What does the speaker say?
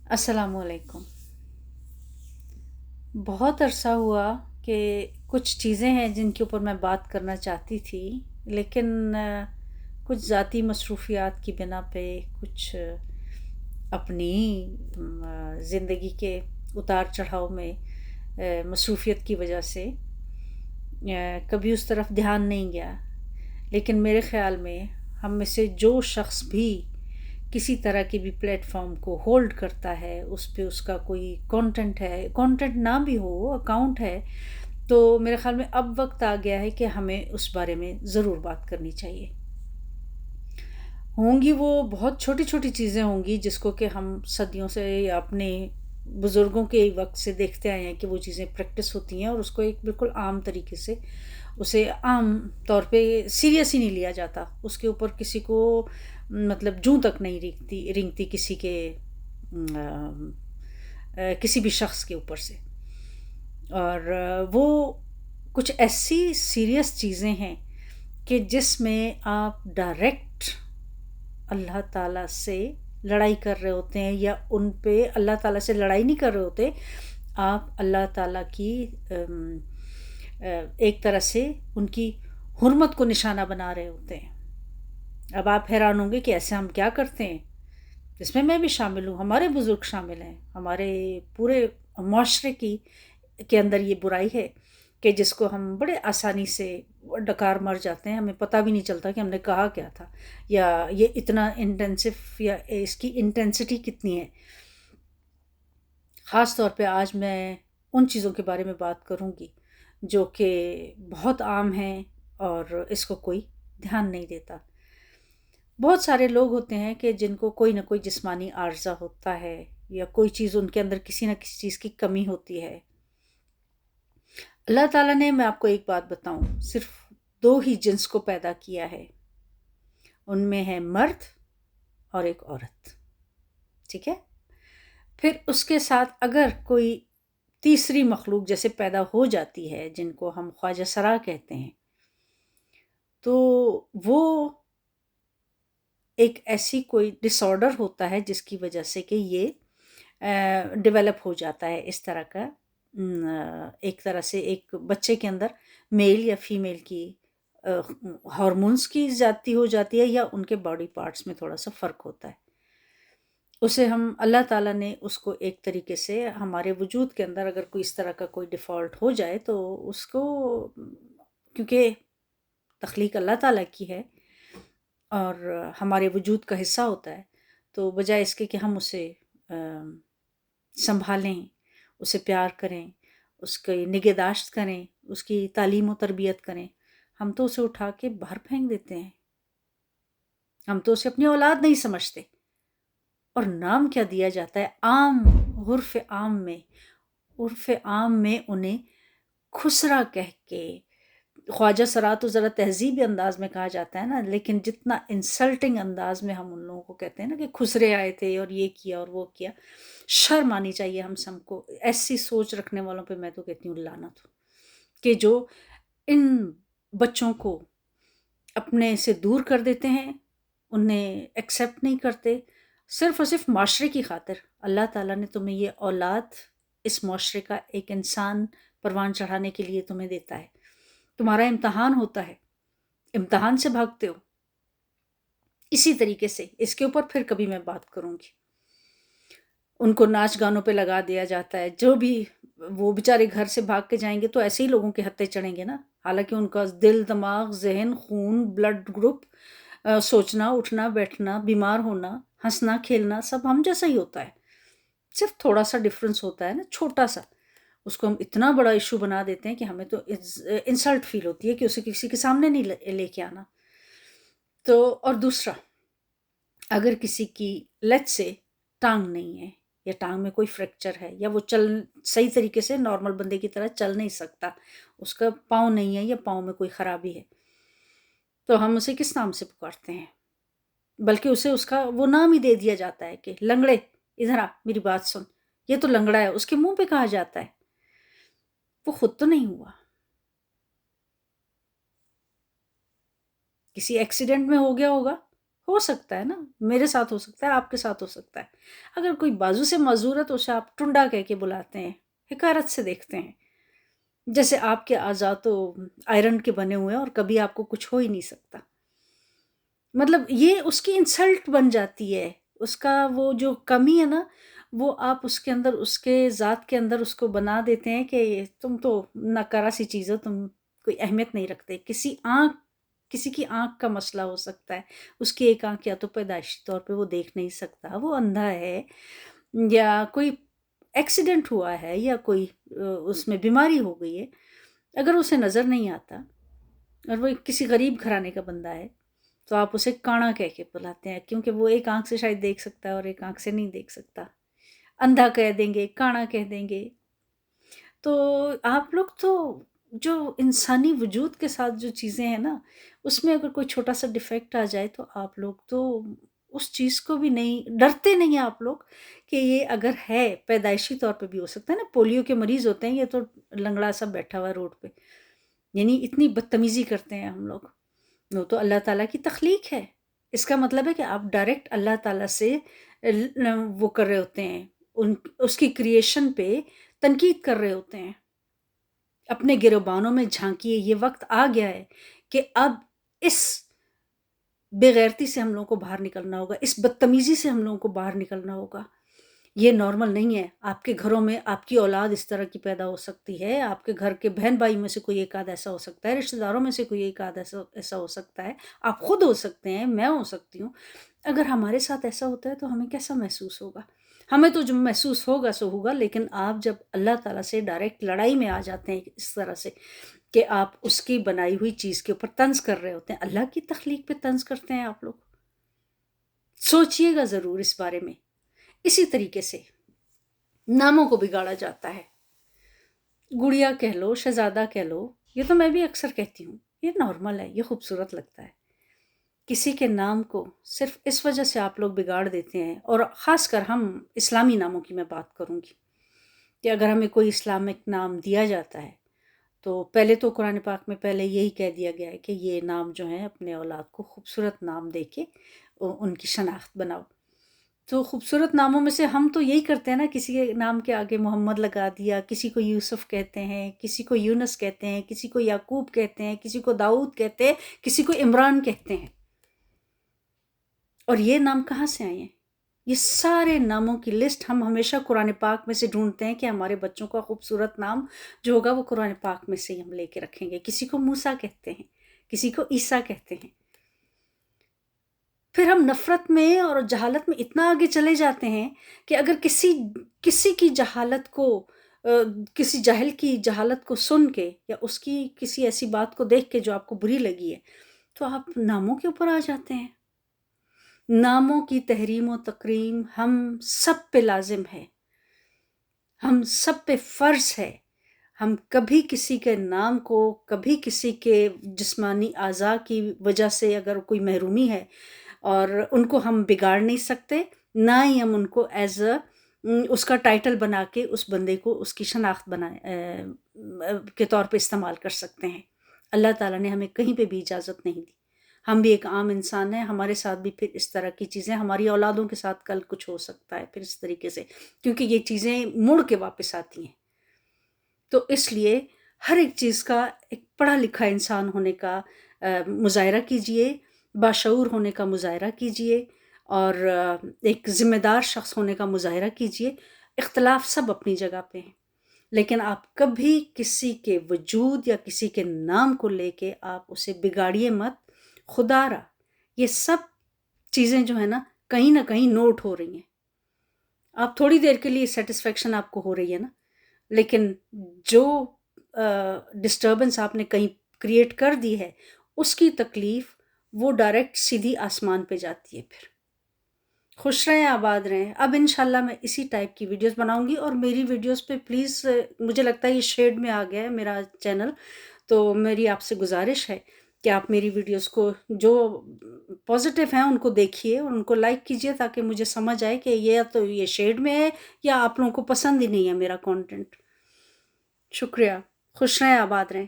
السلام علیکم۔ بہت عرصہ ہوا کہ کچھ چیزیں ہیں جن کے اوپر میں بات کرنا چاہتی تھی، لیکن کچھ ذاتی مصروفیات کی بنا پہ، کچھ اپنی زندگی کے اتار چڑھاؤ میں مصروفیت کی وجہ سے کبھی اس طرف دھیان نہیں گیا۔ لیکن میرے خیال میں ہم میں سے جو شخص بھی کسی طرح کی بھی پلیٹ فارم کو ہولڈ کرتا ہے، اس پہ اس کا کوئی کانٹینٹ ہے، کانٹینٹ نہ بھی ہو، اکاؤنٹ ہے، تو میرے خیال میں اب وقت آ گیا ہے کہ ہمیں اس بارے میں ضرور بات کرنی چاہیے۔ ہوں گی وہ بہت چھوٹی چھوٹی چیزیں ہوں گی جس کو کہ ہم صدیوں سے یا اپنے بزرگوں کے وقت سے دیکھتے آئے ہیں کہ وہ چیزیں پریکٹس ہوتی ہیں، اور اس کو ایک بالکل عام طریقے سے اسے عام طور پہ سیریس ہی نہیں لیا جاتا، اس کے اوپر کسی کو مطلب جوں تک نہیں رنگتی کسی کے کسی بھی شخص کے اوپر سے۔ اور وہ کچھ ایسی سیریس چیزیں ہیں کہ جس میں آپ ڈائریکٹ اللہ تعالیٰ سے لڑائی کر رہے ہوتے ہیں، یا ان پہ اللہ تعالیٰ سے لڑائی نہیں کر رہے ہوتے، آپ اللہ تعالیٰ کی ایک طرح سے ان کی حرمت کو نشانہ بنا رہے ہوتے ہیں۔ اب آپ حیران ہوں گے کہ ایسے ہم کیا کرتے ہیں، جس میں بھی شامل ہوں، ہمارے بزرگ شامل ہیں، ہمارے پورے معاشرے کے اندر یہ برائی ہے کہ جس کو ہم بڑے آسانی سے ڈکار مر جاتے ہیں، ہمیں پتہ بھی نہیں چلتا کہ ہم نے کہا کیا تھا، یا یہ اتنا انٹینسو، یا اس کی انٹینسٹی کتنی ہے۔ خاص طور پہ آج میں ان چیزوں کے بارے میں بات کروں گی جو کہ بہت عام ہیں اور اس کو کوئی دھیان نہیں دیتا۔ بہت سارے لوگ ہوتے ہیں کہ جن کو کوئی نہ کوئی جسمانی عارضہ ہوتا ہے، یا کوئی چیز ان کے اندر کسی نہ کسی چیز کی کمی ہوتی ہے۔ اللہ تعالیٰ نے، میں آپ کو ایک بات بتاؤں، صرف دو ہی جنس کو پیدا کیا ہے، ان میں ہے مرد اور ایک عورت، ٹھیک ہے؟ پھر اس کے ساتھ اگر کوئی تیسری مخلوق جیسے پیدا ہو جاتی ہے، جن کو ہم خواجہ سرا کہتے ہیں، تو وہ ایک ایسی کوئی ڈس آرڈر ہوتا ہے جس کی وجہ سے کہ یہ ڈیولپ ہو جاتا ہے اس طرح کا، ایک طرح سے ایک بچے کے اندر میل یا فیمیل کی ہارمونز کی زیادتی ہو جاتی ہے، یا ان کے باڈی پارٹس میں تھوڑا سا فرق ہوتا ہے۔ اسے ہم اللہ تعالیٰ نے اس کو ایک طریقے سے ہمارے وجود کے اندر اگر کوئی اس طرح کا کوئی ڈیفالٹ ہو جائے تو اس کو، کیونکہ تخلیق اللہ تعالیٰ کی ہے اور ہمارے وجود کا حصہ ہوتا ہے، تو بجائے اس کے کہ ہم اسے سنبھالیں، اسے پیار کریں، اس کی نگہداشت کریں، اس کی تعلیم و تربیت کریں، ہم تو اسے اٹھا کے باہر پھینک دیتے ہیں، ہم تو اسے اپنی اولاد نہیں سمجھتے۔ اور نام کیا دیا جاتا ہے؟ عرف عام میں انہیں خسرا کہہ کے، خواجہ سرا تو ذرا تہذیبی انداز میں کہا جاتا ہے نا، لیکن جتنا انسلٹنگ انداز میں ہم ان لوگوں کو کہتے ہیں نا کہ خسرے آئے تھے اور یہ کیا اور وہ کیا، شرم آنی چاہیے ہم سب کو۔ ایسی سوچ رکھنے والوں پہ میں تو کہتی ہوں لعنت ہو، کہ جو ان بچوں کو اپنے سے دور کر دیتے ہیں، انہیں ایکسیپٹ نہیں کرتے، صرف اور صرف معاشرے کی خاطر۔ اللہ تعالیٰ نے تمہیں یہ اولاد اس معاشرے کا ایک انسان پروان چڑھانے کے لیے تمہیں دیتا ہے، تمہارا امتحان ہوتا ہے، امتحان سے بھاگتے ہو۔ اسی طریقے سے اس کے اوپر پھر کبھی میں بات کروں گی۔ ان کو ناچ گانوں پہ لگا دیا جاتا ہے، جو بھی وہ بیچارے گھر سے بھاگ کے جائیں گے تو ایسے ہی لوگوں کے ہتھے چڑھیں گے نا، حالانکہ ان کا دل، دماغ، ذہن، خون، بلڈ گروپ، سوچنا، اٹھنا، بیٹھنا، بیمار ہونا، ہنسنا، کھیلنا سب ہم جیسا ہی ہوتا ہے، صرف تھوڑا سا ڈفرینس ہوتا ہے نا، چھوٹا سا۔ اس کو ہم اتنا بڑا ایشو بنا دیتے ہیں کہ ہمیں تو انسلٹ فیل ہوتی ہے کہ اسے کسی کے سامنے نہیں لے کے آنا۔ تو اور دوسرا، اگر کسی کی لیٹ سے ٹانگ نہیں ہے، یا ٹانگ میں کوئی فریکچر ہے، یا وہ صحیح طریقے سے نارمل بندے کی طرح چل نہیں سکتا، اس کا پاؤں نہیں ہے یا پاؤں میں کوئی خرابی ہے، تو ہم اسے کس نام سے پکارتے ہیں؟ بلکہ اسے اس کا وہ نام ہی دے دیا جاتا ہے کہ لنگڑے، ادھر آ میری بات سن، یہ تو لنگڑا ہے، اس کے منہ پہ کہا جاتا ہے۔ وہ خود تو نہیں ہوا، کسی ایکسیڈنٹ میں ہو گیا ہوگا، ہو سکتا ہے نا، میرے ساتھ ہو سکتا ہے، آپ کے ساتھ ہو سکتا ہے۔ اگر کوئی بازو سے معذور ہے تو اسے آپ ٹنڈا کہہ کے بلاتے ہیں، حقارت سے دیکھتے ہیں، جیسے آپ کے اعضاء تو آئرن کے بنے ہوئے ہیں اور کبھی آپ کو کچھ ہو ہی نہیں سکتا۔ مطلب یہ اس کی انسلٹ بن جاتی ہے، اس کا وہ جو کمی ہے نا، وہ آپ اس کے اندر، اس کے ذات کے اندر اس کو بنا دیتے ہیں کہ تم تو ناکارہ سی چیز ہو، تم کوئی اہمیت نہیں رکھتے۔ کسی کی آنکھ کا مسئلہ ہو سکتا ہے، اس کی ایک آنکھ یا تو پیدائشی طور پہ وہ دیکھ نہیں سکتا، وہ اندھا ہے، یا کوئی ایکسیڈنٹ ہوا ہے، یا کوئی اس میں بیماری ہو گئی ہے، اگر اسے نظر نہیں آتا اور وہ کسی غریب گھرانے کا بندہ ہے تو آپ اسے کانا کہہ کے بلاتے ہیں، کیونکہ وہ ایک آنکھ سے شاید دیکھ سکتا ہے اور ایک آنکھ سے نہیں دیکھ سکتا، اندھا کہہ دیں گے، کانا کہہ دیں گے۔ تو آپ لوگ تو جو انسانی وجود کے ساتھ جو چیزیں ہیں نا، اس میں اگر کوئی چھوٹا سا ڈیفیکٹ آ جائے تو آپ لوگ تو اس چیز کو بھی نہیں ڈرتے، نہیں ہیں آپ لوگ کہ یہ اگر ہے پیدائشی طور پہ بھی ہو سکتا ہے نا، پولیو کے مریض ہوتے ہیں، یہ تو لنگڑا سا بیٹھا ہوا ہے روڈ پہ، یعنی اتنی بدتمیزی کرتے ہیں ہم لوگ۔ وہ تو اللہ تعالیٰ کی تخلیق ہے، اس کا مطلب ہے کہ آپ ڈائریکٹ اللہ تعالیٰ سے وہ کر رہے ہوتے ہیں، اس کی کریشن پہ تنقید کر رہے ہوتے ہیں۔ اپنے گریبانوں میں جھانکیے، یہ وقت آ گیا ہے کہ اب اس بے غیرتی سے ہم لوگوں کو باہر نکلنا ہوگا، اس بدتمیزی سے ہم لوگوں کو باہر نکلنا ہوگا۔ یہ نارمل نہیں ہے، آپ کے گھروں میں آپ کی اولاد اس طرح کی پیدا ہو سکتی ہے، آپ کے گھر کے بہن بھائی میں سے کوئی ایک آدھ ایسا ہو سکتا ہے، رشتہ داروں میں سے کوئی ایک آدھ ایسا ہو سکتا ہے، آپ خود ہو سکتے ہیں، میں ہو سکتی ہوں۔ اگر ہمارے ساتھ ایسا ہوتا ہے تو ہمیں کیسا محسوس ہوگا؟ ہمیں تو جو محسوس ہوگا سو ہوگا، لیکن آپ جب اللہ تعالیٰ سے ڈائریکٹ لڑائی میں آ جاتے ہیں اس طرح سے کہ آپ اس کی بنائی ہوئی چیز کے اوپر طنز کر رہے ہوتے ہیں، اللہ کی تخلیق پہ طنز کرتے ہیں آپ لوگ، سوچئے گا ضرور اس بارے میں۔ اسی طریقے سے ناموں کو بگاڑا جاتا ہے، گڑیا کہہ لو، شہزادہ کہہ لو، یہ تو میں بھی اکثر کہتی ہوں، یہ نارمل ہے، یہ خوبصورت لگتا ہے۔ کسی کے نام کو صرف اس وجہ سے آپ لوگ بگاڑ دیتے ہیں، اور خاص کر ہم اسلامی ناموں کی میں بات کروں گی کہ اگر ہمیں کوئی اسلامک نام دیا جاتا ہے تو پہلے تو قرآن پاک میں پہلے یہی کہہ دیا گیا ہے کہ یہ نام جو ہیں اپنے اولاد کو خوبصورت نام دے کے ان کی شناخت بناؤ۔ تو خوبصورت ناموں میں سے ہم تو یہی کرتے ہیں نا، کسی کے نام کے آگے محمد لگا دیا، کسی کو یوسف کہتے ہیں، کسی کو یونس کہتے ہیں، کسی کو یعقوب کہتے ہیں، کسی کو داؤد کہتے ہیں، کسی کو عمران کہتے ہیں۔ اور یہ نام کہاں سے آئے ہیں؟ یہ سارے ناموں کی لسٹ ہم ہمیشہ قرآن پاک میں سے ڈھونڈتے ہیں کہ ہمارے بچوں کا خوبصورت نام جو ہوگا وہ قرآن پاک میں سے ہی ہم لے کے رکھیں گے۔ کسی کو موسیٰ کہتے ہیں، کسی کو عیسیٰ کہتے ہیں۔ پھر ہم نفرت میں اور جہالت میں اتنا آگے چلے جاتے ہیں کہ اگر کسی کی جہالت کو، کسی جاہل کی جہالت کو سن کے یا اس کی کسی ایسی بات کو دیکھ کے جو آپ کو بری لگی ہے تو آپ ناموں کے اوپر آ جاتے ہیں۔ ناموں کی تحریم و تکریم ہم سب پہ لازم ہے، ہم سب پہ فرض ہے۔ ہم کبھی کسی کے نام کو، کبھی کسی کے جسمانی اعضاء کی وجہ سے اگر کوئی محرومی ہے اور ان کو ہم بگاڑ نہیں سکتے، نہ ہی ہم ان کو ایز اس کا ٹائٹل بنا کے اس بندے کو اس کی شناخت کے طور پہ استعمال کر سکتے ہیں۔ اللہ تعالیٰ نے ہمیں کہیں پہ بھی اجازت نہیں دی۔ ہم بھی ایک عام انسان ہیں، ہمارے ساتھ بھی پھر اس طرح کی چیزیں، ہماری اولادوں کے ساتھ کل کچھ ہو سکتا ہے پھر اس طریقے سے، کیونکہ یہ چیزیں مڑ کے واپس آتی ہیں۔ تو اس لیے ہر ایک چیز کا ایک پڑھا لکھا انسان ہونے کا مظاہرہ کیجئے، باشعور ہونے کا مظاہرہ کیجئے، اور ایک ذمہ دار شخص ہونے کا مظاہرہ کیجئے۔ اختلاف سب اپنی جگہ پہ ہیں، لیکن آپ کبھی کسی کے وجود یا کسی کے نام کو لے کے آپ اسے بگاڑیے مت۔ خدا را یہ سب چیزیں جو ہیں نا کہیں نہ کہیں نوٹ ہو رہی ہیں۔ آپ تھوڑی دیر کے لیے سیٹسفیکشن آپ کو ہو رہی ہے نا، لیکن جو ڈسٹربنس آپ نے کہیں کریٹ کر دی ہے اس کی تکلیف وہ ڈائریکٹ سیدھی آسمان پہ جاتی ہے۔ پھر خوش رہیں، آباد رہیں۔ اب انشاءاللہ میں اسی ٹائپ کی ویڈیوز بناؤں گی، اور میری ویڈیوز پہ پلیز، مجھے لگتا ہے یہ شیڈ میں آ گیا ہے میرا چینل، تو میری آپ سے گزارش ہے کہ آپ میری ویڈیوز کو جو پازیٹیو ہیں ان کو دیکھیے اور ان کو لائک کیجئے، تاکہ مجھے سمجھ آئے کہ یہ تو یہ شیڈ میں ہے یا آپ لوگوں کو پسند ہی نہیں ہے میرا کانٹینٹ۔ شکریہ، خوش رہیں، آباد رہیں۔